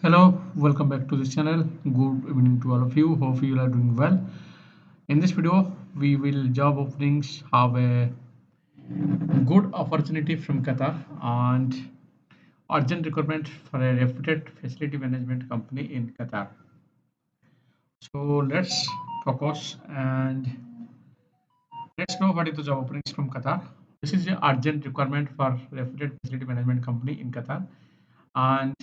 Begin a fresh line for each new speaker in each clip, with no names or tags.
Hello, welcome back to this channel. Good evening to all of you. Hope you are doing well. In this video, we will job openings have a good opportunity from Qatar and urgent requirement for a reputed facility management company in Qatar. So let's focus and let's know what is the job openings from Qatar. This is the urgent requirement for reputed facility management company in Qatar, and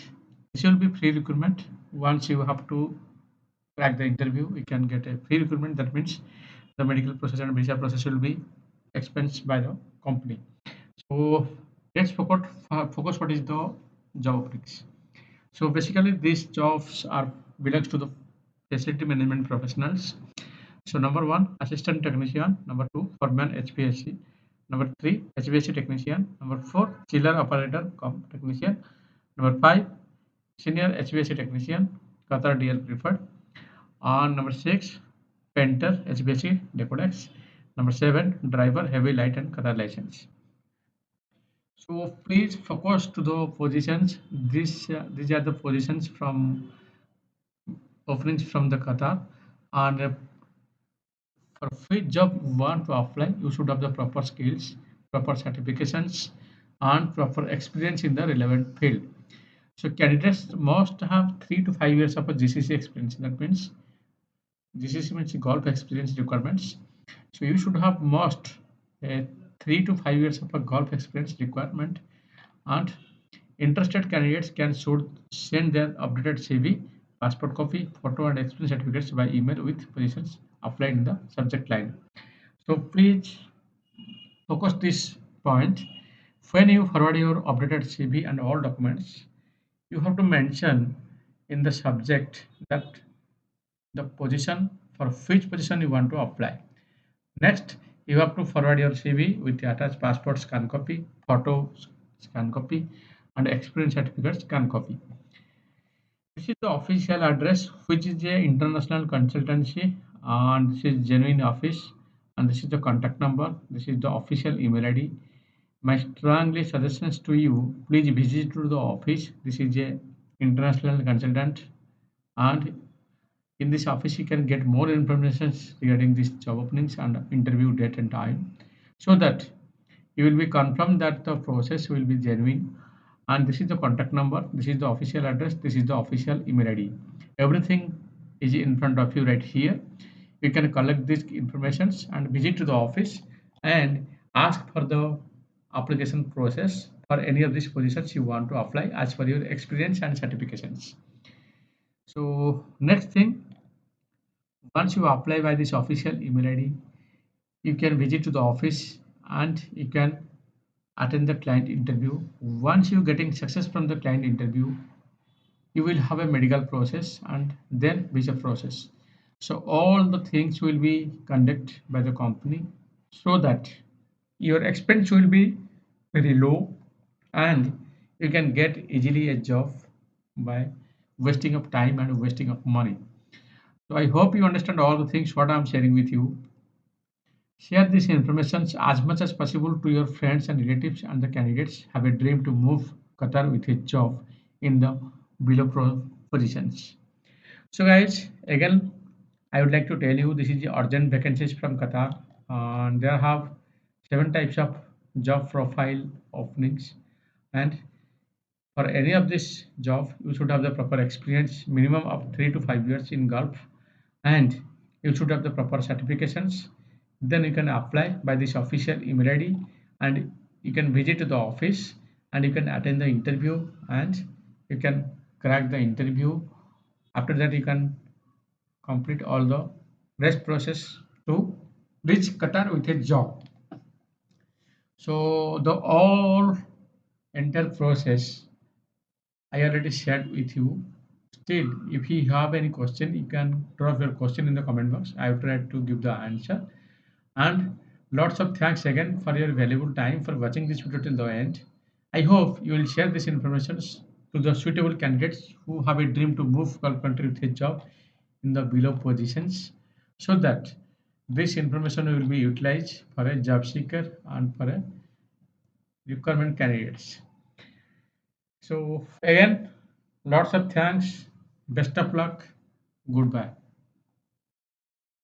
this will be pre-recruitment. Once you have to crack the interview, you can get a free recruitment. That means the medical process and visa process will be expensed by the company. So let's focus what is the job openings. So basically, these jobs are belongs to the facility management professionals. So number one, assistant technician. Number two, foreman HVAC. Number three, HVAC technician. Number four, chiller operator technician. Number five, senior HVAC technician, Qatar DL preferred. And number six, painter HVAC Decodex. Number seven, driver heavy light and Qatar license. So please focus to the positions. These are the positions from openings from the Qatar, and for which job you want to apply, you should have the proper skills, proper certifications, and proper experience in the relevant field. So candidates must have 3 to 5 years of a GCC experience. That means GCC means golf experience requirements. So you should have must a 3 to 5 years of a golf experience requirement, and interested candidates can should send their updated CV, passport copy, photo, and experience certificates by email with positions applied in the subject line. So please focus this point. When you forward your updated CV and all documents, you have to mention in the subject that the position for which position you want to apply. Next, you have to forward your CV with the attached passport scan copy, photo scan copy, and experience certificate scan copy. This is the official address, which is a international consultancy, and this is genuine office, and this is the contact number. This is the official email ID. My strongly suggestions to you: please visit to the office. This is a international consultant, and in this office you can get more information regarding these job openings and interview date and time, so that you will be confirmed that the process will be genuine. And this is the contact number, this is the official address, this is the official email ID. Everything is in front of you right here. You can collect these informations and visit to the office and ask for the application process for any of these positions you want to apply as per your experience and certifications. So next thing, once you apply by this official email ID, you can visit to the office and you can attend the client interview. Once you getting success from the client interview, you will have a medical process and then visa process. So all the things will be conducted by the company, so that your expense will be very low and you can get easily a job by wasting of time and wasting of money. So I hope you understand all the things what I'm sharing with you. Share this information as much as possible to your friends and relatives and the candidates have a dream to move Qatar with a job in the below positions. So guys, again, I would like to tell you this is the urgent vacancies from Qatar, and there have 7 types of job profile openings, and for any of this job you should have the proper experience, minimum of 3 to 5 years in Gulf, and you should have the proper certifications. Then you can apply by this official email ID, and you can visit to the office and you can attend the interview and you can crack the interview. After that you can complete all the rest process to reach Qatar with a job. So the all entire process I already shared with you. Still, if you have any question, you can drop your question in the comment box. I will try to give the answer. And lots of thanks again for your valuable time for watching this video till the end. I hope you will share this information to the suitable candidates who have a dream to move our country with a job in the below positions, so that this information will be utilized for a job seeker and for a requirement candidates. So again, Lots of thanks, best of luck, goodbye.